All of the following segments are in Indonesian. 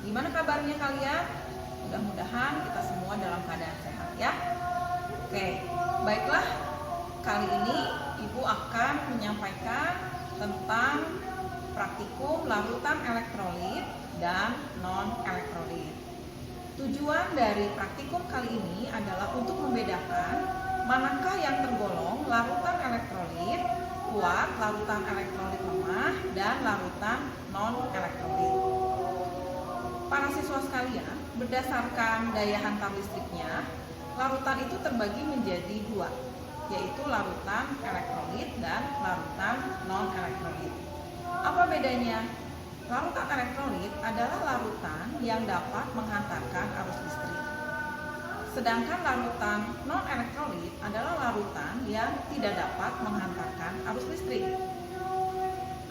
Gimana kabarnya kalian? Mudah-mudahan kita semua dalam keadaan sehat ya. Oke, baiklah. Kali ini Ibu akan menyampaikan tentang praktikum larutan elektrolit dan non-elektrolit. Tujuan dari praktikum kali ini adalah untuk membedakan manakah yang tergolong larutan elektrolit kuat, larutan elektrolit lemah, dan larutan non-elektrolit. Para siswa sekalian, berdasarkan daya hantar listriknya, larutan itu terbagi menjadi dua, yaitu larutan elektrolit dan larutan non-elektrolit. Apa bedanya? Larutan elektrolit adalah larutan yang dapat menghantarkan arus listrik. Sedangkan larutan non-elektrolit adalah larutan yang tidak dapat menghantarkan arus listrik.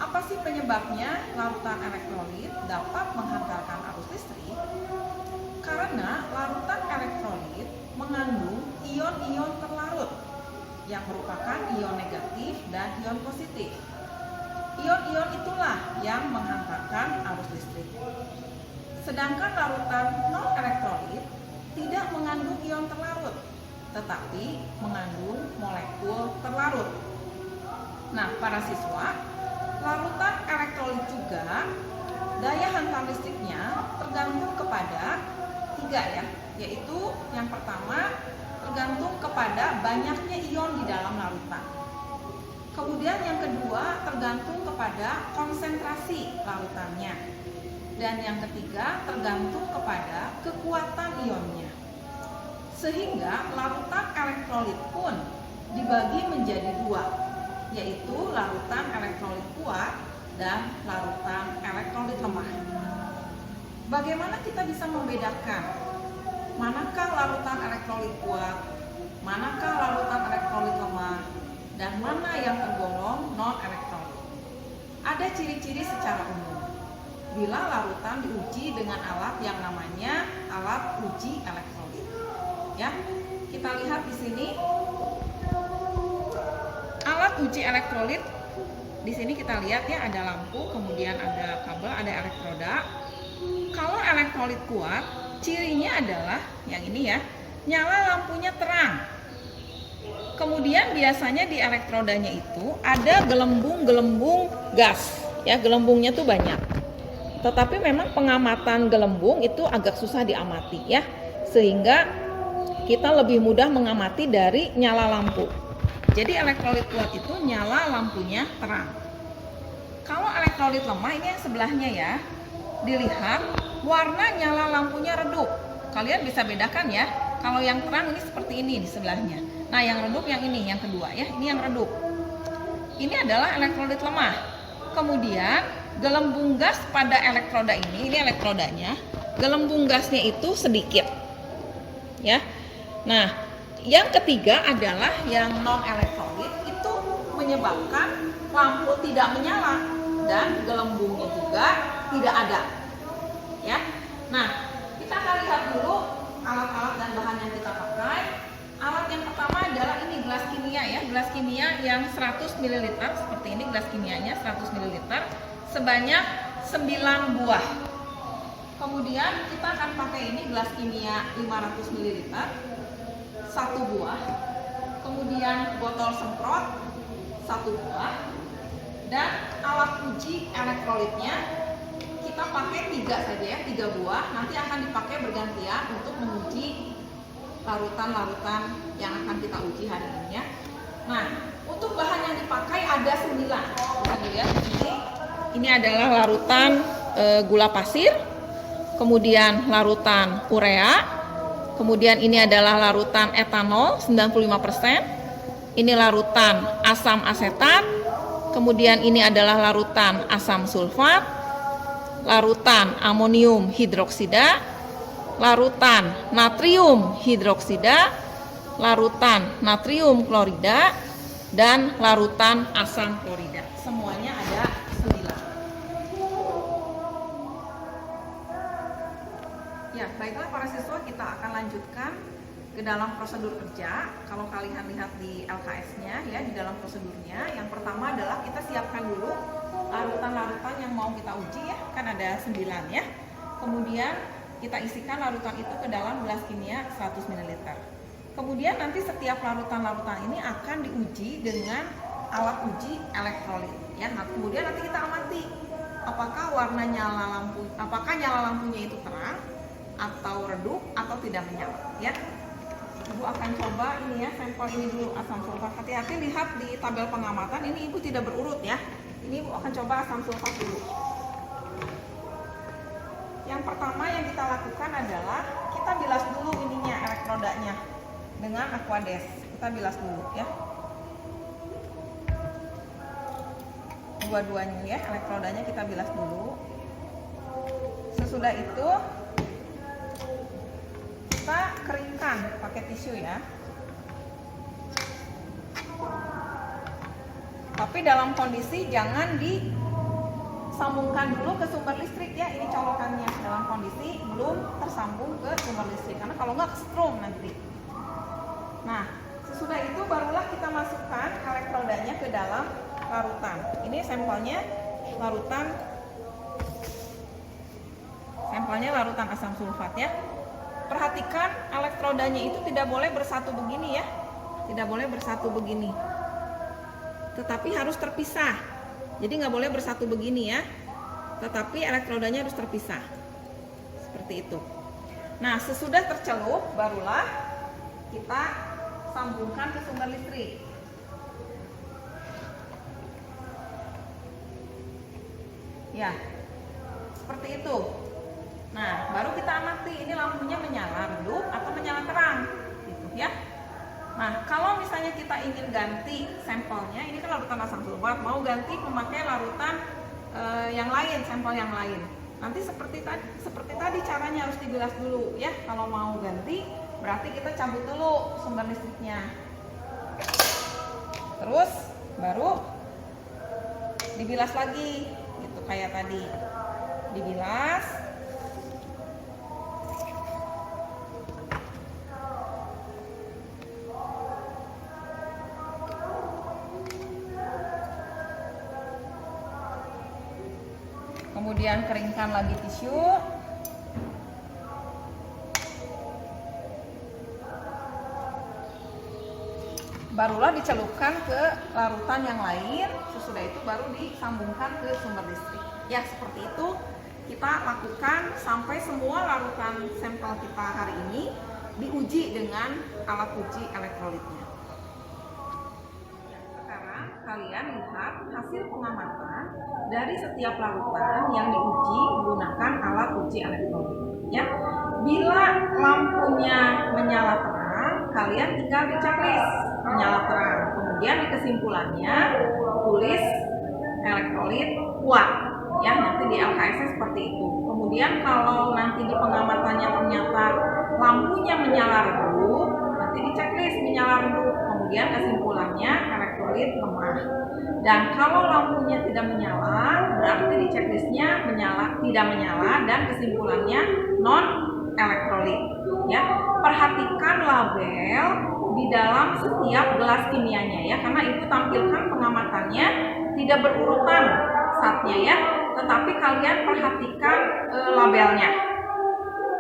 Apa sih penyebabnya larutan elektrolit dapat menghantarkan arus listrik? Karena larutan elektrolit mengandung ion-ion terlarut yang merupakan ion negatif dan ion positif. Ion-ion itulah yang menghantarkan arus listrik. Sedangkan larutan non-elektrolit tidak mengandung ion terlarut, tetapi mengandung molekul terlarut. Nah, para siswa, larutan elektrolit juga daya hantar listriknya tergantung kepada tiga ya, yaitu yang pertama tergantung kepada banyaknya ion di dalam larutan. Kemudian yang kedua tergantung kepada konsentrasi larutannya. Dan yang ketiga tergantung kepada kekuatan ionnya. Sehingga larutan elektrolit pun dibagi menjadi dua, yaitu larutan elektrolit kuat dan larutan elektrolit lemah. Bagaimana kita bisa membedakan manakah larutan elektrolit kuat, manakah larutan elektrolit lemah, dan mana yang tergolong non-elektrolit? Ada ciri-ciri secara umum bila larutan diuji dengan alat yang namanya alat uji elektrolit. Ya, kita lihat di sini alat uji elektrolit. Di sini kita lihat ya, ada lampu, kemudian ada kabel, ada elektroda. Kalau elektrolit kuat, cirinya adalah yang ini ya, nyala lampunya terang. Kemudian biasanya di elektrodanya itu ada gelembung-gelembung gas, ya, gelembungnya tuh banyak. Tetapi memang pengamatan gelembung itu agak susah diamati ya, sehingga kita lebih mudah mengamati dari nyala lampu. Jadi elektrolit kuat itu nyala lampunya terang. Kalau elektrolit lemah ini yang sebelahnya ya, dilihat warna nyala lampunya redup. Kalian bisa bedakan ya, kalau yang terang ini seperti ini di sebelahnya. Nah, yang redup yang ini, yang kedua ya, ini yang redup. Ini adalah elektrolit lemah. Kemudian gelembung gas pada elektroda ini elektrodanya, gelembung gasnya itu sedikit. Ya. Nah, yang ketiga adalah yang non-elektrolit, itu menyebabkan lampu tidak menyala dan gelembungnya juga tidak ada. Ya. Nah, kita akan lihat dulu alat-alat dan bahan yang kita pakai. Alat yang pertama adalah ini gelas kimia ya, gelas kimia yang 100 ml, seperti ini gelas kimianya 100 ml sebanyak 9 buah. Kemudian kita akan pakai ini gelas kimia 500 ml 1 buah. Kemudian botol semprot 1 buah. Dan alat uji elektrolitnya kita pakai 3 saja ya, 3 buah. Nanti akan dipakai bergantian untuk menguji larutan-larutan yang akan kita uji hari ini ya. Nah, untuk bahan yang dipakai ada 9. Bisa dilihat di sini. Ini adalah larutan gula pasir, kemudian larutan urea, kemudian ini adalah larutan etanol 95%, ini larutan asam asetat, kemudian ini adalah larutan asam sulfat, larutan amonium hidroksida, larutan natrium hidroksida, larutan natrium klorida, dan larutan asam klorida. Semuanya ada 9. Ya, baiklah para siswa, kita akan lanjutkan ke dalam prosedur kerja. Kalau kalian lihat di LKS-nya ya, di dalam prosedurnya, yang pertama adalah kita siapkan dulu larutan-larutan yang mau kita uji ya, kan ada 9 ya. Kemudian kita isikan larutan itu ke dalam gelas kimia 100 ml. Kemudian nanti setiap larutan-larutan ini akan diuji dengan alat uji elektrolit ya. Nah, kemudian nanti kita amati apakah warna apakah nyala lampunya itu terang atau redup atau tidak menyala ya. Ibu akan coba ini ya, sampel ini dulu asam sulfat. Hati-hati lihat di tabel pengamatan, ini Ibu tidak berurut ya. Ini Ibu akan coba asam sulfat dulu. Yang pertama yang kita lakukan adalah kita bilas dulu ininya, elektrodanya dengan Aquades. Kita bilas dulu ya. Dua-duanya ya, elektrodanya kita bilas dulu. Sesudah itu kita keringkan pakai tisu ya. Tapi dalam kondisi jangan disambungkan dulu ke sumber listrik ya. Ini colokannya dalam kondisi belum tersambung ke sumber listrik, karena kalau nggak kesetrum nanti. Nah, sesudah itu barulah kita masukkan elektrodanya ke dalam larutan. Ini sampelnya larutan asam sulfat ya. Perhatikan elektrodanya itu tidak boleh bersatu begini ya. Tidak boleh bersatu begini. Tetapi harus terpisah. Jadi nggak boleh bersatu begini ya. Tetapi elektrodanya harus terpisah. Seperti itu. Nah, sesudah tercelup barulah kita sambungkan ke sumber listrik. Ya, seperti itu. Nah, baru kita amati ini lampunya menyala redup atau menyala terang, gitu ya. Nah, kalau misalnya kita ingin ganti sampelnya, ini kan larutan asam sulfat, mau ganti memakai larutan yang lain, sampel yang lain. Nanti seperti tadi caranya harus dibilas dulu ya. Kalau mau ganti, berarti kita cabut dulu sumber listriknya. Terus baru dibilas lagi, gitu kayak tadi. Dibilas. Kemudian keringkan lagi tisu. Barulah dicelupkan ke larutan yang lain. Sesudah itu baru disambungkan ke sumber listrik. Ya, seperti itu kita lakukan sampai semua larutan sampel kita hari ini diuji dengan alat uji elektrolitnya. Sekarang kalian lihat hasil pengamatan dari setiap larutan yang diuji menggunakan alat uji elektrolit. Ya, bila lampunya menyala terang, kalian tinggal di checklist menyala terang. Kemudian di kesimpulannya tulis elektrolit kuat. Ya, nanti di LKS seperti itu. Kemudian kalau nanti di pengamatannya ternyata lampunya menyala redup, nanti di checklist menyala redup. Kemudian kesimpulannya elektrolit lemah. Dan kalau lampunya tidak menyala, berarti di checklistnya tidak menyala dan kesimpulannya non elektrolit. Ya, perhatikan label di dalam setiap gelas kimianya ya, karena itu tampilkan pengamatannya tidak berurutan satnya ya, tetapi kalian perhatikan labelnya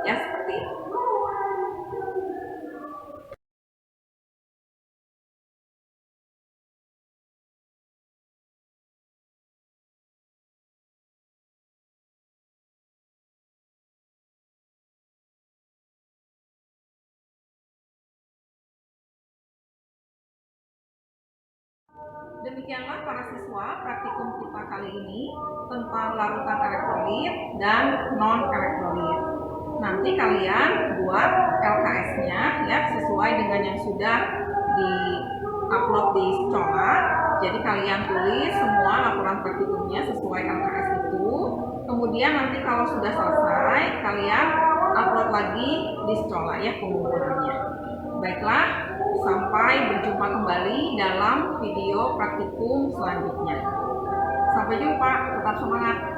ya, seperti itu. Demikianlah para siswa praktikum kita kali ini tentang larutan elektrolit dan non elektrolit. Nanti kalian buat LKS-nya ya sesuai dengan yang sudah di-upload di Secola. Jadi kalian tulis semua laporan praktikumnya sesuai LKS itu. Kemudian nanti kalau sudah selesai kalian upload lagi di Secola ya pengumpulannya. Baiklah, sampai berjumpa kembali dalam video praktikum selanjutnya. Sampai jumpa, tetap semangat.